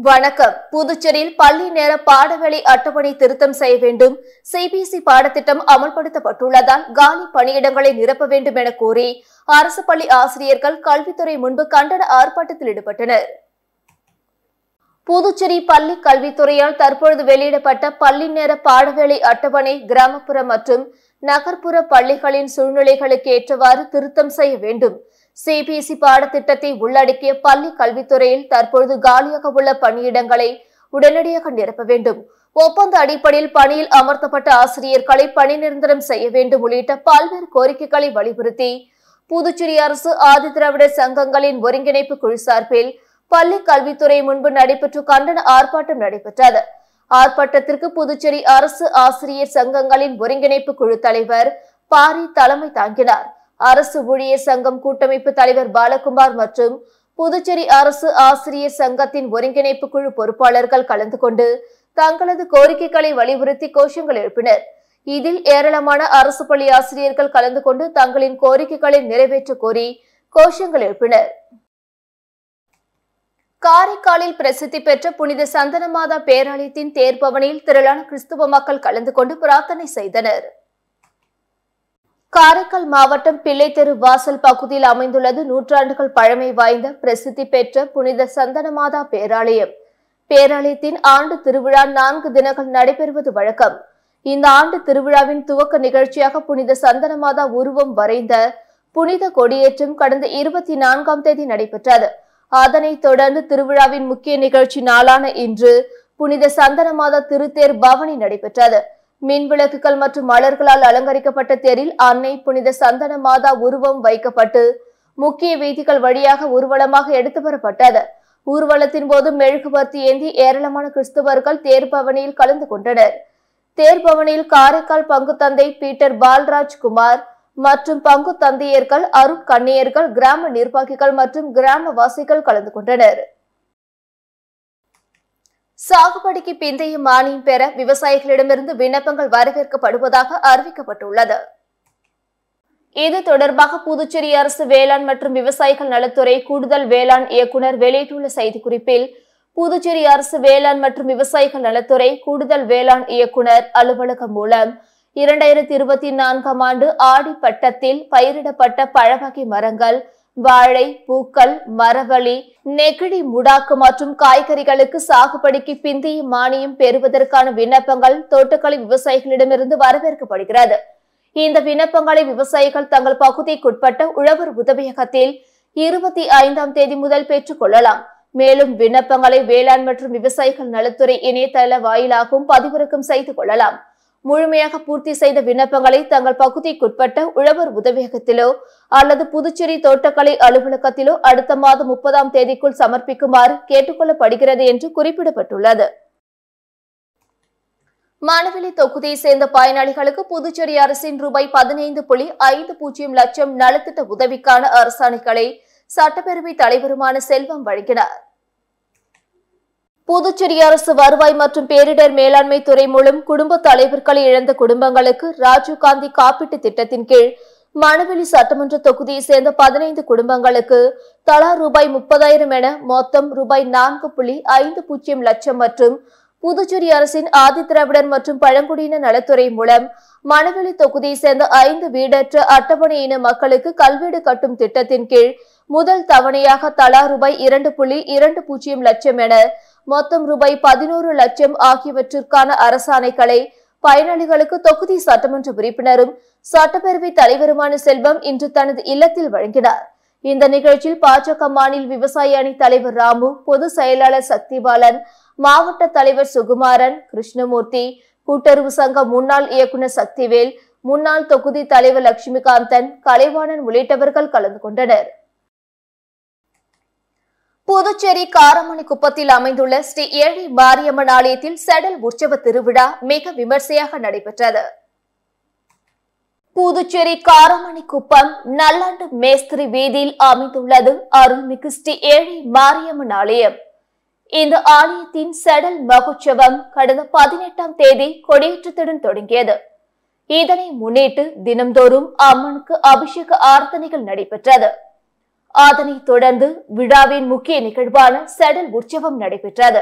வணக்கம். புதுச்சேரியில் பள்ளி நேர பாடவேளை அட்டவணை திருத்தம் செய்ய வேண்டும். சிபிஎஸ்இ பாடத்திட்டம் அமல்படுத்தப்பட்டுள்ளதால் காலி பணியிடங்களை நிரப்ப வேண்டும் என கோரி அரசு பள்ளி ஆசிரியர்கள் கல்வித்துறை முன்பு கண்டன ஆர்ப்பாட்டத்தில் ஈடுபட்டனர். புதுச்சேரி பள்ளி கல்வித்துறையால் தற்பொழுது வெளியிடப்பட்ட பள்ளி நேர பாடவேளை அட்டவணை கிராமப்புற மற்றும் நகர்ப்புற பள்ளிகளின் சூழ்நிலைகளுக்கு ஏற்றவாறு திருத்தம் செய்ய வேண்டும். சிபிஎஸ்இ பாடத்திட்டத்தை உள்ளடக்கிய பள்ளி கல்வித்துறையில் தற்பொழுது காலியாக உள்ள பணியிடங்களை உடனடியாக நிரப்ப வேண்டும். ஒப்பந்த அடிப்படையில் பணியில் அமர்த்தப்பட்ட ஆசிரியர்களை பணி நிரந்தரம் செய்ய வேண்டும் உள்ளிட்ட பல்வேறு கோரிக்கைகளை வலியுறுத்தி புதுச்சேரி அரசு ஆதிதிராவிடர் சங்கங்களின் ஒருங்கிணைப்பு குழு சார்பில் பள்ளி கல்வித்துறை முன்பு நடைபெற்ற கண்டன ஆர்ப்பாட்டம் நடைபெற்றது. ஆர்ப்பாட்டத்திற்கு புதுச்சேரி அரசு ஆசிரியர் சங்கங்களின் ஒருங்கிணைப்பு குழு தலைவர் பாரி தலைமை தாங்கினார். அரசு ஊழியர் சங்கம் கூட்டமைப்பு தலைவர் பாலகுமார் மற்றும் புதுச்சேரி அரசு ஆசிரியர் சங்கத்தின் ஒருங்கிணைப்பு குழு பொறுப்பாளர்கள் கலந்து கொண்டு தங்களது கோரிக்கைகளை வலியுறுத்தி கோஷங்கள் எழுப்பினர். இதில் ஏராளமான அரசு பள்ளி ஆசிரியர்கள் கலந்து கொண்டு தங்களின் கோரிக்கைகளை நிறைவேற்ற கோரி கோஷங்கள் எழுப்பினர். காரைக்காலில் பிரசித்தி பெற்ற புனித சந்தனமாதா பேராலயத்தின் தேர்பவனில் திரளான கிறிஸ்துவ மக்கள் கலந்து கொண்டு பிரார்த்தனை செய்தனர். காரைக்கால் மாவட்டம் பிள்ளைத்தெரு வாசல் பகுதியில் அமைந்துள்ளது நூற்றாண்டுகள் பழமை வாய்ந்த பிரசித்தி பெற்ற புனித சந்தனமாதா பேராலயம். பேராலயத்தின் ஆண்டு திருவிழா 4 தினங்கள் நடைபெறுவது வழக்கம். இந்த ஆண்டு திருவிழாவின் துவக்க நிகழ்ச்சியாக புனித சந்தனமாதா உருவம் வரைந்த புனித கொடியேற்றம் கடந்த 24ஆம் தேதி நடைபெற்றது. அதனைத் தொடர்ந்து திருவிழாவின் முக்கிய நிகழ்ச்சி நாளான இன்று புனித சந்தனமாதா திருத்தேர் பவனி நடைபெற்றது. மின் விளக்குகள் மற்றும் மலர்களால் அலங்கரிக்கப்பட்ட தேரில் அன்னை புனித சந்தனமாதா உருவம் வைக்கப்பட்டு முக்கிய வீதிகள் வழியாக ஊர்வலமாக எடுத்து வரப்பட்டது. ஊர்வலத்தின் போது மெழுகுவர்த்தி ஏந்தி ஏராளமான கிறிஸ்தவர்கள் தேர்பவனியில் கலந்து கொண்டனர். தேர்பவனியில் காரைக்கால் பங்கு தந்தை பீட்டர் பால்ராஜ் குமார் மற்றும் பங்கு தந்தையர்கள், அருட்கண்ணியர்கள், கிராம நிர்வாகிகள் மற்றும் கிராமவாசிகள் கலந்து கொண்டனர். சாகுபடிக்கு பிந்தைய மானியம் பெற விவசாயிகளிடமிருந்து விண்ணப்பங்கள் வரவேற்கப்படுவதாக அறிவிக்கப்பட்டுள்ளது. இது தொடர்பாக புதுச்சேரி அரசு வேளாண் மற்றும் விவசாயிகள் நலத்துறை கூடுதல் வேளாண் இயக்குநர் வெளியிட்டுள்ள செய்திக்குறிப்பில், புதுச்சேரி அரசு வேளாண் மற்றும் விவசாயிகள் நலத்துறை கூடுதல் வேளாண் இயக்குநர் அலுவலகம் மூலம் 2024ஆம் ஆண்டு ஆடி பட்டத்தில் பயிரிடப்பட்ட பழவகை மரங்கள், வாழை, பூக்கள், மரவள்ளி, நெகிழி, முடாக்கு மற்றும் காய்கறிகளுக்கு சாகுபடிக்கு பிந்தைய மானியம் பெறுவதற்கான விண்ணப்பங்கள் தோட்டக்கலை விவசாயிகளிடமிருந்து வரவேற்கப்படுகிறது. இந்த விண்ணப்பங்களை விவசாயிகள் தங்கள் பகுதிக்குட்பட்ட உழவர் உதவியகத்தில் 25ஆம் தேதி முதல் பெற்றுக் கொள்ளலாம். மேலும் விண்ணப்பங்களை வேளாண் மற்றும் விவசாயிகள் நலத்துறை இணையதள வாயிலாகவும் பதிவிறக்கம் செய்து கொள்ளலாம். முழுமையாக பூர்த்தி செய்த விண்ணப்பங்களை தங்கள் பகுதிக்குட்பட்ட உழவர் உதவியகத்திலோ அல்லது புதுச்சேரி தோட்டக்கலை அலுவலகத்திலோ அடுத்த மாதம் 30ஆம் தேதிக்குள் சமர்ப்பிக்குமாறு கேட்டுக்கொள்ளப்படுகிறது என்று குறிப்பிடப்பட்டுள்ளது. மணவெளி தொகுதியை சேர்ந்த பயனாளிகளுக்கு புதுச்சேரி அரசின் ரூபாய் 15.50 லட்சம் நலத்திட்ட உதவிக்கான அரசாணைகளை சட்டப்பேரவை தலைவருமான செல்வம் வழங்கினார். புதுச்சேரி அரசு வருவாய் மற்றும் பேரிடர் மேலாண்மை துறை மூலம் குடும்ப தலைவர்களை இழந்த குடும்பங்களுக்கு ராஜீவ்காந்தி காப்பீட்டு திட்டத்தின் கீழ் மணவெளி சட்டமன்ற தொகுதியை சேர்ந்த 15 குடும்பங்களுக்கு தலா ரூபாய் 30,000 என மொத்தம் ரூபாய் 4.50 லட்சம் மற்றும் புதுச்சேரி அரசின் ஆதிதிராவிடர் மற்றும் பழங்குடியின நலத்துறை மூலம் மணவெளி தொகுதியை சேர்ந்த 5 வீடற்ற அட்டவணை இன மக்களுக்கு கல்வீடு கட்டும் திட்டத்தின் கீழ் முதல் தவணையாக தலா ரூபாய் 2.20 லட்சம் என மொத்தம் ரூபாய் 11 லட்சம் ஆகியவற்றிற்கான அரசாணைகளை பயனாளிகளுக்கு தொகுதி சட்டமன்ற உறுப்பினரும் சட்டப்பேரவை தலைவருமான செல்வம் இன்று தனது இல்லத்தில் வழங்கினார். இந்த நிகழ்ச்சியில் பாஜக மாநில விவசாய அணி தலைவர் ராமு, பொதுச் செயலாளர் சக்திபாலன், மாவட்ட தலைவர் சுகுமாரன், கிருஷ்ணமூர்த்தி, கூட்டுறவு சங்க முன்னாள் இயக்குநர் சக்திவேல், முன்னாள் தொகுதி தலைவர் லட்சுமிகாந்தன், கலைவாணன் உள்ளிட்டவர்கள் கலந்து கொண்டனர். புதுச்சேரி காரமணிக்குப்பத்தில் அமைந்துள்ள ஸ்ரீ ஏழை மாரியம்மன் ஆலயத்தில் செடல் உற்சவ திருவிழா மிக விமர்சையாக நடைபெற்றது. புதுச்சேரி காரமணிக்குப்பம் நல்லாண்டு மேஸ்திரி வீதியில் அமைந்துள்ளது அருள்மிகு ஸ்ரீ ஏழை மாரியம்மன் ஆலயம். இந்த ஆலயத்தின் செடல் மகோற்சவம் கடந்த 18ஆம் தேதி கொடியேற்றத்துடன் தொடங்கியது. இதனை முன்னிட்டு தினம்தோறும் அம்மனுக்கு அபிஷேக ஆராதனைகள் நடைபெற்றது. அதனைத் தொடர்ந்து விழாவின் முக்கிய நிகழ்வான செடல் உற்சவம் நடைபெற்றது.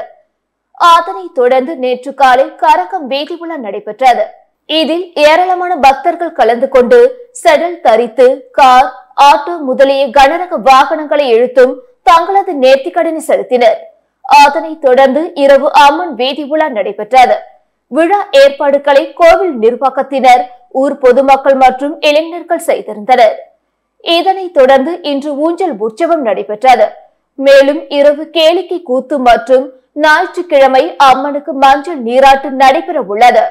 அதனைத் தொடர்ந்து நேற்று காலை கரகம் வீதி உலா நடைபெற்றது. இதில் ஏராளமான பக்தர்கள் கலந்து கொண்டு செடல் தரித்து கார், ஆட்டோ முதலிய கனரக வாகனங்களை இழுத்தும் தங்களது நேர்த்திக்கடனை செலுத்தினர். அதனைத் தொடர்ந்து இரவு அம்மன் வீதி உலா நடைபெற்றது. விழா ஏற்பாடுகளை கோவில் நிர்வாகத்தினர், ஊர் பொதுமக்கள் மற்றும் இளைஞர்கள் செய்திருந்தனர். இதனைத் தொடர்ந்து இன்று ஊஞ்சல் உற்சவம் நடைபெற்றது. மேலும் இரவு கேளிக்கை கூத்து மற்றும் ஞாயிற்றுக்கிழமை அம்மனுக்கு மஞ்சள் நீராட்டு நடைபெற உள்ளது.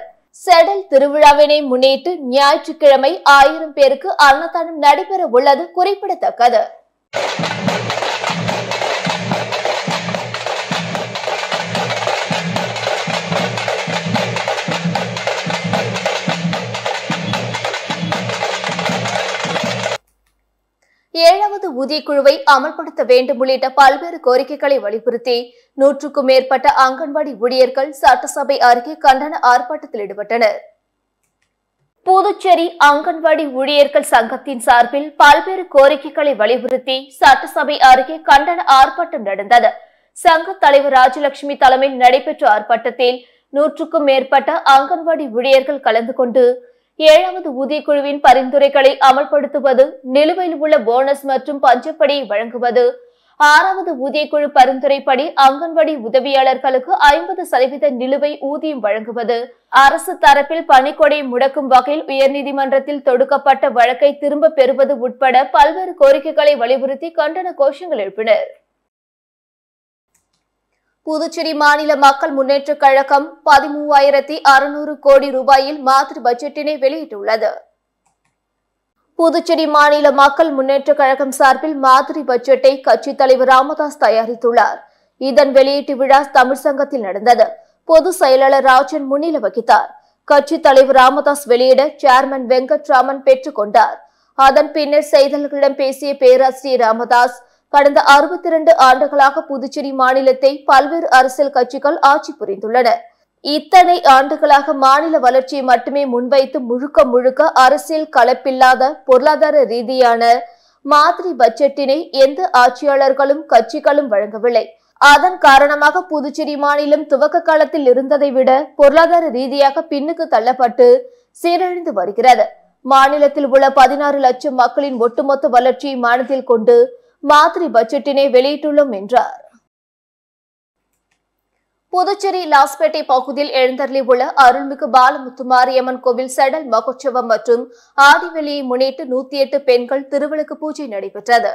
செடல் திருவிழாவினை முன்னிட்டு ஞாயிற்றுக்கிழமை 1000 பேருக்கு அன்னதானம் நடைபெற உள்ளது குறிப்பிடத்தக்கது. ஏழாவது ஊதியக்குழுவை அமல்படுத்த வேண்டும் உள்ளிட்ட பல்வேறு கோரிக்கைகளை வலியுறுத்தி 100க்கும் மேற்பட்ட அங்கன்வாடி ஊழியர்கள் சட்டசபை அருகே கண்டன ஆர்ப்பாட்டத்தில் ஈடுபட்டனர். புதுச்சேரி அங்கன்வாடி ஊழியர்கள் சங்கத்தின் சார்பில் பல்வேறு கோரிக்கைகளை வலியுறுத்தி சட்டசபை அருகே கண்டன ஆர்ப்பாட்டம் நடந்தது. சங்க தலைவர் ராஜலட்சுமி தலைமையில் நடைபெற்ற ஆர்ப்பாட்டத்தில் 100க்கும் மேற்பட்ட அங்கன்வாடி ஊழியர்கள் கலந்து கொண்டு 7வது ஊதியக்குழுவின் பரிந்துரைகளை அமல்படுத்துவது, நிலுவையில் உள்ள போனஸ் மற்றும் பஞ்சப்படியை வழங்குவது, 6வது ஊதியக்குழு பரிந்துரைப்படி அங்கன்வாடி உதவியாளர்களுக்கு 50% நிலுவை ஊதியம் வழங்குவது, அரசு தரப்பில் பணிக்கொடை முடக்கும் வகையில் உயர்நீதிமன்றத்தில் தொடுக்கப்பட்ட வழக்கை திரும்ப பெறுவது உட்பட பல்வேறு கோரிக்கைகளை வலியுறுத்தி கண்டன கோஷங்கள் எழுப்பினர். புதுச்சேரி மாநில மக்கள் முன்னேற்ற கழகம் 13,600 கோடி ரூபாயில் மாதிரி பட்ஜெட்டினை வெளியிட்டுள்ளது. புதுச்சேரி மாநில மக்கள் முன்னேற்ற கழகம் சார்பில் மாதிரி பட்ஜெட்டை கட்சித் தலைவர் ராமதாஸ் தயாரித்துள்ளார். இதன் வெளியீட்டு விழா தமிழ் சங்கத்தில் நடந்தது. பொதுச் செயலாளர் ராஜன் முன்னிலை வகித்தார். கட்சித் தலைவர் ராமதாஸ் வெளியிட சேர்மன் வெங்கட்ராமன் பெற்றுக் கொண்டார். அதன் பின்னர் செய்தியாளர்களிடம் பேசிய பேராசிரியர் ராமதாஸ், கடந்த 62 ஆண்டுகளாக புதுச்சேரி மாநிலத்தை பல்வேறு அரசியல் கட்சிகள் ஆட்சி புரிந்துள்ளன. இத்தனை ஆண்டுகளாக மாநில வளர்ச்சியை மட்டுமே முன்வைத்து முழுக்க அரசியல் கலப்பில்லாத பொருளாதார ரீதியான மாதிரி பட்ஜெட்டினை எந்த ஆட்சியாளர்களும் கட்சிகளும் வழங்கவில்லை. அதன் காரணமாக புதுச்சேரி மாநிலம் துவக்க காலத்தில் இருந்ததை விட பொருளாதார ரீதியாக பின்னுக்கு தள்ளப்பட்டு சீரழிந்து வருகிறது. மாநிலத்தில் உள்ள 16 லட்சம் மக்களின் ஒட்டுமொத்த வளர்ச்சியை மனதில் கொண்டு மாதிரி பட்ஜெட்டினை வெளியிட்டுள்ளோம் என்றார். புதுச்சேரி லாஸ்பேட்டை பகுதியில் எழுந்தருளி உள்ள அருள்மிகு பாலமுத்து மாரியம்மன் கோவில் செடல் மகோற்சவம் மற்றும் ஆடிவெளியை முன்னிட்டு 108 பெண்கள் திருவிளக்கு பூஜை நடைபெற்றது.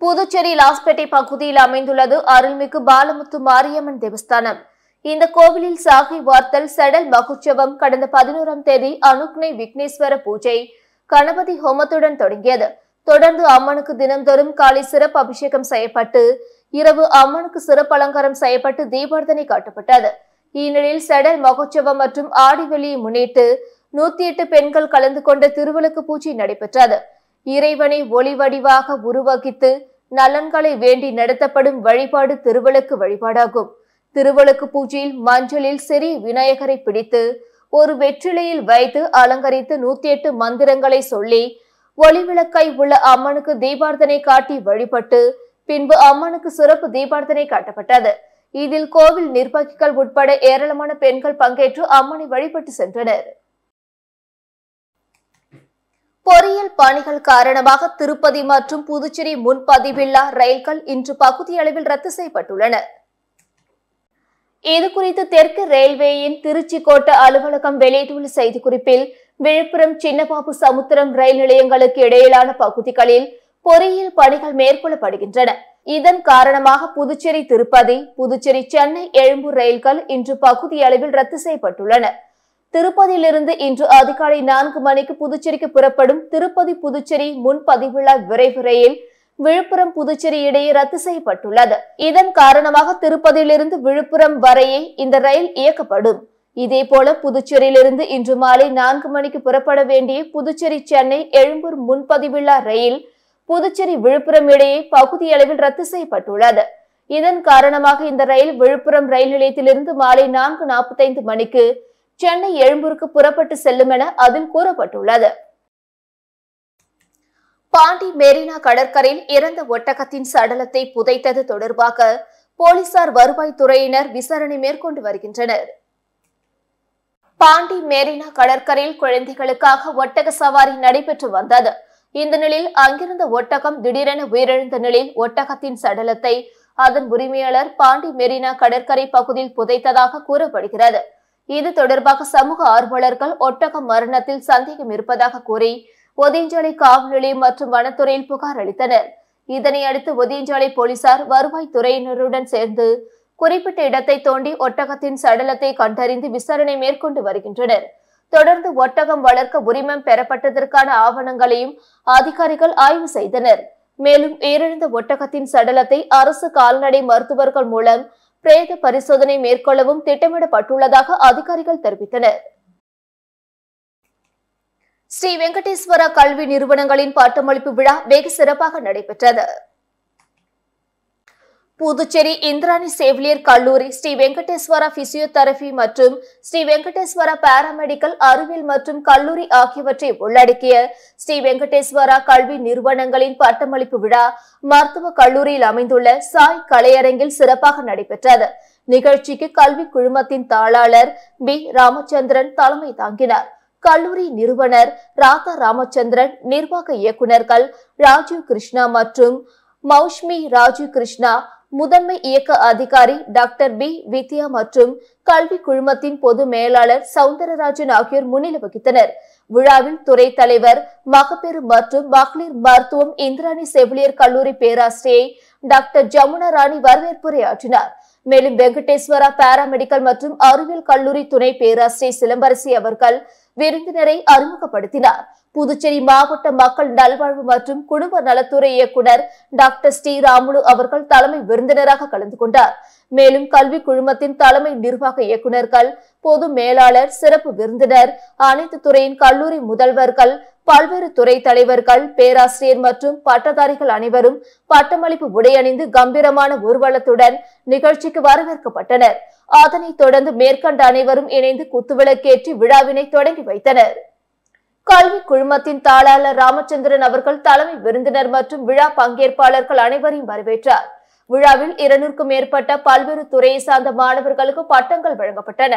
புதுச்சேரி லாஸ்பேட்டை பகுதியில் அமைந்துள்ளது அருள்மிகு பாலமுத்து மாரியம்மன் தேவஸ்தானம். இந்த கோவிலில் சாகை வார்த்தல் செடல் மகோற்சவம் கடந்த 11ஆம் தேதி அனுக்னை விக்னேஸ்வர பூஜை கணபதி ஹோமத்துடன் தொடங்கியது. தொடர்ந்து அம்மனுக்கு தினந்தோறும் காலை சிறப்பு அபிஷேகம் செய்யப்பட்டு இரவு அம்மனுக்கு சிறப்பு அலங்காரம் செய்யப்பட்டு தீபார்த்தனை காட்டப்பட்டது. இந்நிலையில் செடல் மகோற்சவம் மற்றும் ஆடிவெளியை முன்னிட்டு 108 பெண்கள் கலந்து கொண்ட திருவிளக்கு பூஜை நடைபெற்றது. இறைவனை ஒளி வடிவாக உருவகித்து நலன்களை வேண்டி நடத்தப்படும் வழிபாடு திருவிளக்கு வழிபாடாகும். திருவிளக்கு பூஜையில் மஞ்சளில் சிறிய விநாயகரை பிடித்து ஒரு வெற்றிலையில் வைத்து அலங்கரித்து 108 மந்திரங்களை சொல்லி ஒளிவிளக்காய் உள்ள அம்மனுக்கு தீபார்த்தனை காட்டி வழிபட்டு பின்பு அம்மனுக்கு சிறப்பு தீபார்த்தனை காட்டப்பட்டது. இதில் கோவில் நிர்வாகிகள் உட்பட ஏராளமான பெண்கள் பங்கேற்று அம்மனை வழிபட்டு சென்றனர். பொறியியல் பணிகள் காரணமாக திருப்பதி மற்றும் புதுச்சேரி முன்பதிவில்லா ரயில்கள் இன்று பகுதி அளவில் ரத்து செய்யப்பட்டுள்ளன. இதுகுறித்து தெற்கு ரயில்வேயின் திருச்சி கோட்ட அலுவலகம் வெளியிட்டுள்ள செய்திக்குறிப்பில், விழுப்புரம் சின்னபாபு சமுத்திரம் ரயில் நிலையங்களுக்கு இடையிலான பகுதிகளில் பொறியியல் பணிகள் மேற்கொள்ளப்படுகின்றன. இதன் காரணமாக புதுச்சேரி திருப்பதி, புதுச்சேரி சென்னை எழும்பூர் ரயில்கள் இன்று பகுதி அளவில் ரத்து செய்யப்பட்டுள்ளன. திருப்பதியிலிருந்து இன்று அதிகாலை 4 மணிக்கு புதுச்சேரிக்கு புறப்படும் திருப்பதி புதுச்சேரி முன்பதிவுள்ள விரைவு ரயில் விழுப்புரம் புதுச்சேரி இடையே ரத்து செய்யப்பட்டுள்ளது. இதன் காரணமாக திருப்பதியிலிருந்து விழுப்புரம் வரையே இந்த ரயில் இயக்கப்படும். இதேபோல புதுச்சேரியிலிருந்து இன்று மாலை 4 மணிக்கு புறப்பட வேண்டிய புதுச்சேரி சென்னை எழும்பூர் முன்பதிவுள்ள ரயில் புதுச்சேரி விழுப்புரம் இடையே பகுதி அளவில் ரத்து செய்யப்பட்டுள்ளது. இதன் காரணமாக இந்த ரயில் விழுப்புரம் ரயில் நிலையத்திலிருந்து மாலை 4:45 மணிக்கு சென்னை எழும்பூருக்கு புறப்பட்டு செல்லும் என அதில் கூறப்பட்டுள்ளது. பாண்டி மெரினா கடற்கரையில் இறந்த ஒட்டகத்தின் சடலத்தை புதைத்தது தொடர்பாக போலீசார் வருவாய்த்துறையினர் விசாரணை மேற்கொண்டு வருகின்றனர். பாண்டி மெரினா கடற்கரையில் குழந்தைகளுக்காக ஒட்டக சவாரி நடைபெற்று வந்தது. இந்த நிலையில் அங்கிருந்த ஒட்டகம் திடீரென உயிரிழந்த நிலையில் ஒட்டகத்தின் சடலத்தை அதன் உரிமையாளர் பாண்டி மெரினா கடற்கரை பகுதியில் புதைத்ததாக கூறப்படுகிறது. இது தொடர்பாக சமூக ஆர்வலர்கள் ஒட்டக மரணத்தில் சந்தேகம் இருப்பதாக கூறி ஒதியஞ்சாலை காவல் நிலையம் மற்றும் வனத்துறையில் புகார் அளித்தனர். இதனை அடுத்து ஒதியஞ்சாலை போலீசார் வருவாய்த்துறையினருடன் சேர்ந்து குறிப்பிட்ட இடத்தை தோண்டி ஒட்டகத்தின் சடலத்தை கண்டறிந்து விசாரணை மேற்கொண்டு வருகின்றனர். தொடர்ந்து ஒட்டகம் வளர்க்க உரிமம் பெறப்பட்டதற்கான ஆவணங்களையும் அதிகாரிகள் ஆய்வு செய்தனர். மேலும் உயிரிழந்த ஒட்டகத்தின் சடலத்தை அரசு கால்நடை மருத்துவர்கள் மூலம் பிரேத பரிசோதனை மேற்கொள்ளவும் திட்டமிடப்பட்டுள்ளதாக அதிகாரிகள் தெரிவித்தனர். ஸ்ரீ வெங்கடேஸ்வரா கல்வி நிறுவனங்களின் பட்டமளிப்பு விழா வெகு சிறப்பாக நடைபெற்றது. புதுச்சேரி இந்திராணி செவிலியர் கல்லூரி, ஸ்ரீ வெங்கடேஸ்வரா பிசியோதெரபி மற்றும் ஸ்ரீ வெங்கடேஸ்வரா பாராமெடிக்கல் அறிவியல் மற்றும் கல்லூரி ஆகியவற்றை உள்ளடக்கிய ஸ்ரீ வெங்கடேஸ்வரா கல்வி நிறுவனங்களின் பட்டமளிப்பு விழா மருத்துவக் கல்லூரியில் அமைந்துள்ள சாய் கலையரங்கில் சிறப்பாக நடைபெற்றது. நிகழ்ச்சிக்கு கல்வி குழுமத்தின் தாளாளர் பி ராமச்சந்திரன் தலைமை தாங்கினார். கல்லூரி நிறுவனர் ராதா ராமச்சந்திரன், நிர்வாக இயக்குநர்கள் ராஜீவ் கிருஷ்ணா மற்றும் மௌஷ்மி ராஜீவ் கிருஷ்ணா, முதன்மை இயக்க அதிகாரி டாக்டர் பி வித்யா மற்றும் கல்வி குழுமத்தின் பொது மேலாளர் சவுந்தரராஜன் ஆகியோர் முன்னிலை வகித்தனர். விழாவில் துறை தலைவர் மகப்பேறு மற்றும் மகளிர் மருத்துவம் இந்திராணி செவிலியர் கல்லூரி பேராசிரியை டாக்டர் ஜமுனா ராணி வரவேற்புரையாற்றினார். மேலும் வெங்கடேஸ்வரா பாராமெடிக்கல் மற்றும் அறிவியல் கல்லூரி துணை பேராசிரியை சிலம்பரசி அவர்கள் விருந்தினரை அறிமுகப்படுத்தினார். புதுச்சேரி மாவட்ட மக்கள் நல்வாழ்வு மற்றும் குடும்ப நலத்துறை இயக்குனர் டாக்டர் ஸ்ரீராமுலு அவர்கள் தலைமை விருந்தினராக கலந்து கொண்டார். மேலும் கல்வி குழுமத்தின் தலைமை நிர்வாக இயக்குநர்கள், பொது மேலாளர், சிறப்பு விருந்தினர், அனைத்து துறையின் கல்லூரி முதல்வர்கள், பல்வேறு துறை தலைவர்கள், பேராசிரியர் மற்றும் பட்டதாரிகள் அனைவரும் பட்டமளிப்பு உடையணிந்து கம்பீரமான ஊர்வலத்துடன் நிகழ்ச்சிக்கு வரவேற்கப்பட்டனர். அதனைத் தொடர்ந்து மேற்கண்ட அனைவரும் இணைந்து குத்துவிளக்கேற்றி விழாவினை தொடங்கி வைத்தனர். கல்வி குழுமத்தின் தாளாளர் ராமச்சந்திரன் அவர்கள் தலைமை விருந்தினர் மற்றும் விழா பங்கேற்பாளர்கள் அனைவரையும் வரவேற்றார். விழாவில் 200க்கும் மேற்பட்ட பல்வேறு துறையை சார்ந்த மாணவர்களுக்கு பட்டங்கள் வழங்கப்பட்டன.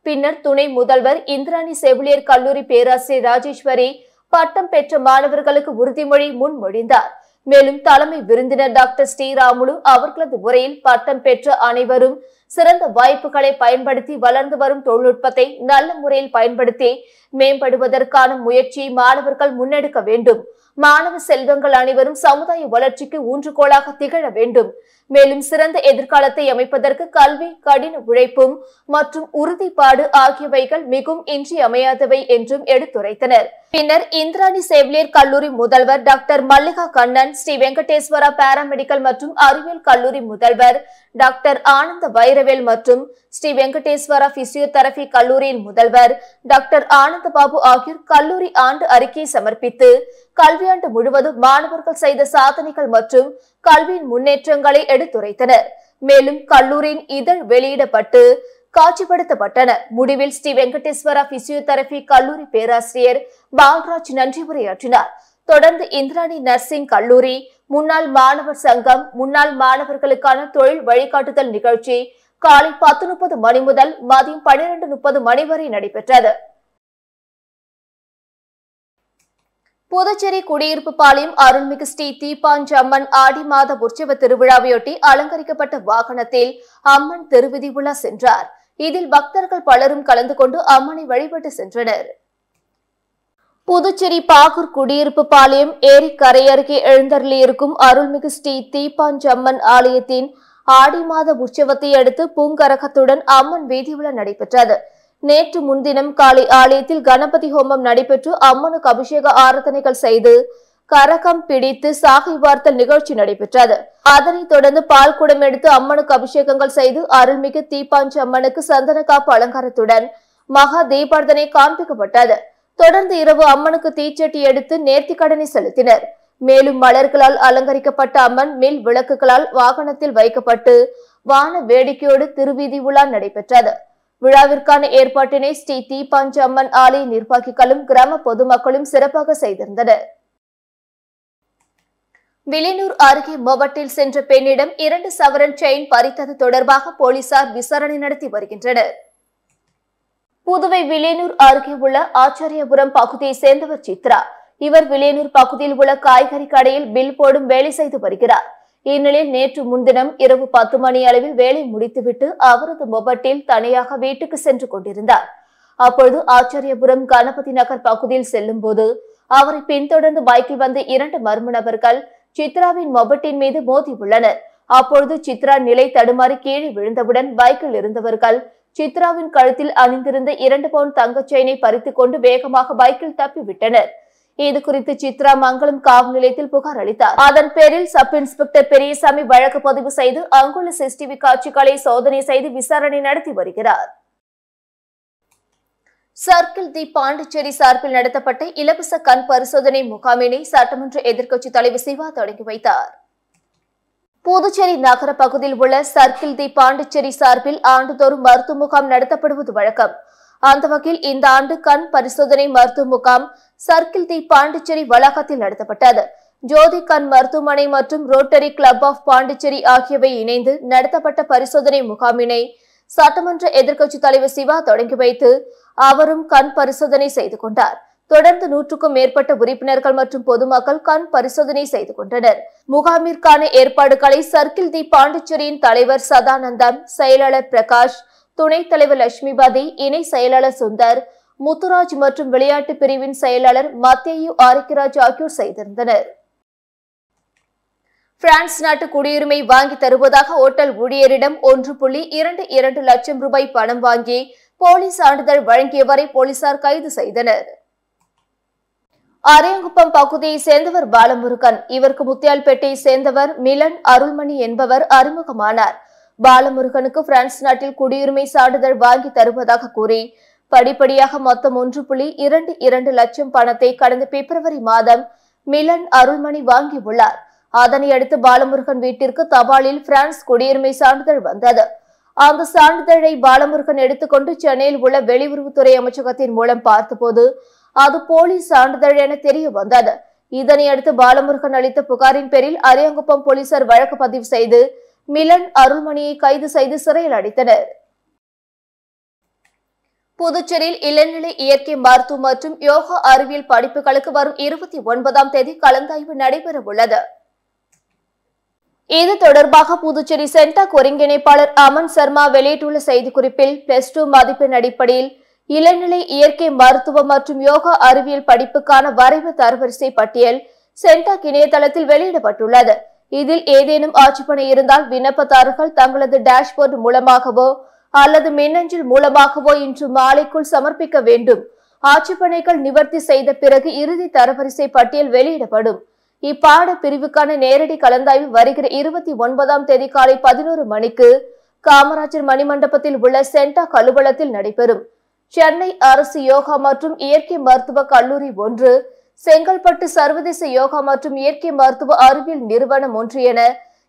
பின்னர் துணை முதல்வர் இந்திராணி செவிலியர் கல்லூரி பேராசிரியர் ராஜேஸ்வரி பட்டம் பெற்ற மாணவர்களுக்கு உறுதிமொழி முன்மொழிந்தார். மேலும் தலைமை விருந்தினர் டாக்டர் ஸ்ரீராமுலு அவர்களது உரையில் பட்டம் பெற்ற அனைவரும் சிறந்த வாய்ப்புகளை பயன்படுத்தி வளர்ந்து வரும் தொழில்நுட்பத்தை நல்ல முறையில் பயன்படுத்தி மேம்படுவதற்கான முயற்சியை மாணவர்கள் முன்னெடுக்க வேண்டும். மாணவ செல்வங்கள் அனைவரும் சமுதாய வளர்ச்சிக்கு ஊன்றுகோலாக திகழ வேண்டும். மேலும் சிறந்த எதிர்காலத்தை அமைப்பதற்கு கல்வி, கடின உழைப்பும் மற்றும் உறுதிப்பாடு ஆகியவைகள் மிகவும் இன்றியமையாதவை என்றும் எடுத்துரைத்தனர். பின்னர் இந்திராணி செவிலியர் கல்லூரி முதல்வர் டாக்டர் மல்லிகா கண்ணன், ஸ்ரீ வெங்கடேஸ்வரா பாராமெடிக்கல் மற்றும் அறிவியல் கல்லூரி முதல்வர் டாக்டர் ஆனந்த வைரவேல் மற்றும் ஸ்ரீ வெங்கடேஸ்வரா பிசியோதெரபி கல்லூரியின் முதல்வர் டாக்டர் ஆனந்த பாபு ஆகியோர் கல்லூரி ஆண்டு அறிக்கையை சமர்ப்பித்து கல்வியாண்டு முழுவதும் மாணவர்கள் செய்த சாதனைகள் மற்றும் கல்வியின் முன்னேற்றங்களை எடுத்துரைத்தனர். மேலும் கல்லூரியின் இதழ் வெளியிடப்பட்டு காட்சிப்படுத்தப்பட்டன. முடிவில் ஸ்ரீ வெங்கடேஸ்வரா பிசியோதெரபி கல்லூரி பேராசிரியர் பால்ராஜ் நன்றி உரையாற்றினார். தொடர்ந்து இந்திராணி நர்சிங் கல்லூரி, முன்னாள் மாணவர் சங்கம், முன்னாள் மாணவர்களுக்கான தொழில் வழிகாட்டுதல் நிகழ்ச்சி காலை 10:30 மணி முதல் மதியம் 12:30 மணி வரை நடைபெற்றது. புதுச்சேரி குடியிருப்பு பாளையம் அருள்மிகு ஸ்ரீ தீப்பாஞ்சம்மன் ஆடி மாத உற்சவ திருவிழாவையொட்டி அலங்கரிக்கப்பட்ட வாகனத்தில் அம்மன் திருவிதி உலா சென்றார். இதில் பக்தர்கள் பலரும் கலந்து கொண்டு அம்மனை வழிபட்டு சென்றனர். புதுச்சேரி பாகூர் குடியிருப்பு பாளையம் ஏரிக்கரை அருகே எழுந்தருளியிருக்கும் அருள்மிகு ஸ்ரீ தீப்பாஞ்சம்மன் ஆலயத்தின் ஆடி மாத உற்சவத்தை அடுத்து பூங்கரகத்துடன் அம்மன் வீதி உலா நடைபெற்றது. நேற்று முன்தினம் காலை ஆலயத்தில் கணபதி ஹோமம் நடைபெற்று அம்மனுக்கு அபிஷேக ஆராதனைகள் செய்து கரகம் பிடித்து சாகை வார்த்தல் நிகழ்ச்சி நடைபெற்றது. அதனைத் தொடர்ந்து பால் குடம் எடுத்து அம்மனுக்கு அபிஷேகங்கள் செய்து அருள்மிகு தீப்பாஞ்சம்மனுக்கு சந்தன காப்பு அலங்காரத்துடன் மகா தீபார்த்தனை காண்பிக்கப்பட்டது. தொடர்ந்து இரவு அம்மனுக்கு தீச்சட்டி எடுத்து நேர்த்திக்கடனை செலுத்தினர். மேலும் மலர்களால் அலங்கரிக்கப்பட்ட அம்மன் மில் விளக்குகளால் வாகனத்தில் வைக்கப்பட்டு வான வேடிக்கையோடு திருவீதி உலா நடைபெற்றது. விழாவிற்கான ஏற்பாட்டினை ஸ்ரீ தீப்பாஞ்சம்மன் ஆலய நிர்வாகிகளும் கிராம பொதுமக்களும் சிறப்பாக செய்திருந்தனர். வில்லியனூர் அருகே மொபட்டில் சென்ற பெண்ணிடம் 2 சவரன் செயின் பறித்தது தொடர்பாக போலீசார் விசாரணை நடத்தி வருகின்றனர். புதுவை வில்லியனூர் அருகே உள்ள ஆச்சாரியபுரம் பகுதியை சேர்ந்தவர் சித்ரா. இவர் வில்லியனூர் பகுதியில் உள்ள காய்கறி கடையில் பில் போடும் வேலை செய்து வருகிறார். இந்நிலையில் நேற்று முன்தினம் இரவு 10 மணி அளவில் வேலை முடித்துவிட்டு அவரது மொபட்டில் தனியாக வீட்டுக்கு சென்று கொண்டிருந்தார். அப்பொழுது ஆச்சாரியபுரம் கணபதி நகர் பகுதியில் செல்லும் போது அவரை பின்தொடர்ந்து பைக்கில் வந்த 2 மர்ம நபர்கள் சித்ராவின் மொபட்டின் மீது மோதியுள்ளனர். அப்பொழுது சித்ரா நிலை தடுமாறி கீழே விழுந்தவுடன் பைக்கில் இருந்தவர்கள் சித்ராவின் கழுத்தில் அணிந்திருந்த 2 பவுன் தங்க செயினை பறித்துக் கொண்டு வேகமாக பைக்கில் தப்பிவிட்டனர். இது குறித்து சித்ரா மங்கலம் காவல் நிலையத்தில் புகார் அளித்தார். அதன் பேரில் சப் இன்ஸ்பெக்டர் பெரியசாமி வழக்கு பதிவு செய்து அங்குள்ள சிசிடிவி காட்சிகளை சோதனை செய்து விசாரணை நடத்தி வருகிறார். சர்க்கிள் தி பாண்டிச்சேரி சார்பில் நடத்தப்பட்ட இலவச கண் பரிசோதனை முகாமினை சட்டமன்ற எதிர்க்கட்சித் தலைவர் சிவா தொடங்கி வைத்தார். புதுச்சேரி நகர பகுதியில் உள்ள சர்க்கிள் தி பாண்டிச்சேரி சார்பில் ஆண்டுதோறும் மருத்துவ முகாம் நடத்தப்படுவது வழக்கம். அந்த வகையில் இந்த ஆண்டு கண் பரிசோதனை மருத்துவ முகாம் சர்க்கிள் தி பாண்டிச்சேரி வளாகத்தில் நடத்தப்பட்டது. ஜோதி கண் மருத்துவமனை மற்றும் ரோட்டரி கிளப் ஆஃப் பாண்டிச்சேரி ஆகியவை இணைந்து நடத்தப்பட்ட பரிசோதனை முகாமினை சட்டமன்ற எதிர்க்கட்சித் தலைவர் சிவா தொடங்கி வைத்து அவரும் கண் பரிசோதனை செய்து கொண்டார். தொடர்ந்து 100க்கும் மேற்பட்ட உறுப்பினர்கள் மற்றும் பொதுமக்கள் கண் பரிசோதனை செய்து கொண்டனர். முகாமிற்கான ஏற்பாடுகளை சர்க்கிள் தி பாண்டிச்சேரியின் தலைவர் சதானந்தம், செயலாளர் பிரகாஷ், துணைத் தலைவர் லட்சுமிபதி, இணை செயலாளர் சுந்தர், முத்துராஜ் மற்றும் விளையாட்டு பிரிவின் செயலாளர் மத்தேயு ஆரோக்கியராஜ் ஆகியோர் செய்திருந்தனர். பிரான்ஸ் நாட்டு குடியுரிமை வாங்கி தருவதாக ஓட்டல் ஊழியரிடம் 1.22 லட்சம் ரூபாய் பணம் வாங்கி போலி சான்றிதழ் வழங்கியவரை போலீசார் கைது செய்தனர். அரையங்குப்பம் பகுதியை சேர்ந்தவர் பாலமுருகன். இவருக்கு முத்தியால்பேட்டையை சேர்ந்தவர் மிலன் அருள்மணி என்பவர் அறிமுகமானார். பாலமுருகனுக்கு பிரான்ஸ் நாட்டில் குடியுரிமை சான்றிதழ் வாங்கி தருவதாக கூறி படிப்படியாக மொத்தம் 1.22 லட்சம் பணத்தை கடந்த பிப்ரவரி மாதம் மிலன் அருள்மணி வாங்கியுள்ளார். அதனை அடுத்து பாலமுருகன் வீட்டிற்கு தபாலில் பிரான்ஸ் குடியுரிமை சான்றிதழ் வந்தது. அந்த சான்றிதழை பாலமுருகன் எடுத்துக்கொண்டு சென்னையில் உள்ள வெளியுறவுத்துறை அமைச்சகத்தின் மூலம் பார்த்தபோது அது போலி சான்றிதழ் என தெரிய வந்தது. இதனை அடுத்து பாலமுருகன் அளித்த புகாரின் பேரில் அரியங்குப்பம் போலீசார் வழக்கு பதிவு செய்து மிலன் அருள்மணியை கைது செய்து சிறையில் அடைத்தனர். புதுச்சேரியில் இளநிலை இயற்கை மருத்துவம் மற்றும் யோகா அறிவியல் படிப்புகளுக்கு வரும் 29ஆம் தேதி கலந்தாய்வு நடைபெற உள்ளது. இது தொடர்பாக புதுச்சேரி சென்டாக் ஒருங்கிணைப்பாளர் அமன் சர்மா வெளியிட்டுள்ள செய்திக்குறிப்பில் +2 மதிப்பெண் அடிப்படையில் இளநிலை இயற்கை மருத்துவம் மற்றும் யோகா அறிவியல் படிப்புக்கான வரைவு தரவரிசை பட்டியல் சென்டாக் இணையதளத்தில் வெளியிடப்பட்டுள்ளது. இதில் ஏதேனும் ஆட்சேபனை இருந்தால் விண்ணப்பதாரர்கள் தங்களது டேஷ்போர்டு மூலமாகவோ அல்லது மின்னஞ்சல் மூலமாகவோ இன்று மாலைக்குள் சமர்ப்பிக்க வேண்டும். ஆட்சேபனைகள் நிவர்த்தி செய்த பிறகு இறுதி தரவரிசை பட்டியல் வெளியிடப்படும். இப்பாட பிரிவுக்கான நேரடி கலந்தாய்வு வருகிற 29ஆம் தேதி காலை 11 மணிக்கு காமராஜர் மணிமண்டபத்தில் உள்ள சென்டாக் அலுவலகத்தில் நடைபெறும். சென்னை அரசு யோகா மற்றும் இயற்கை மருத்துவ கல்லூரி 1, செங்கல்பட்டு சர்வதேச யோகா மற்றும் இயற்கை மருத்துவ அறிவியல் நிறுவனம் 1 என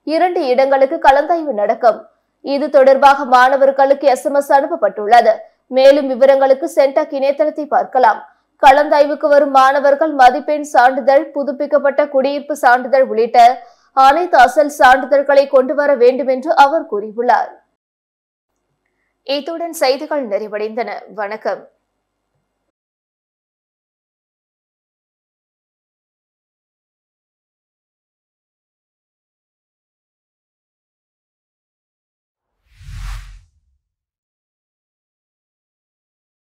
2 இடங்களுக்கு கலந்தாய்வு நடக்கும். இது தொடர்பாக மாணவர்களுக்கு SMS அனுப்பப்பட்டுள்ளது. மேலும் விவரங்களுக்கு சென்டாக் இணையதளத்தை பார்க்கலாம். கலந்தாய்வுக்கு வரும் மாணவர்கள் மதிப்பெண் சான்றிதழ், புதுப்பிக்கப்பட்ட குடியிருப்பு சான்றிதழ் உள்ளிட்ட அனைத்து அசல் சான்றிதழ்களை கொண்டு வர வேண்டும் என்று அவர் கூறியுள்ளார். இத்துடன் செய்திகள் நிறைவடைந்தன. வணக்கம்.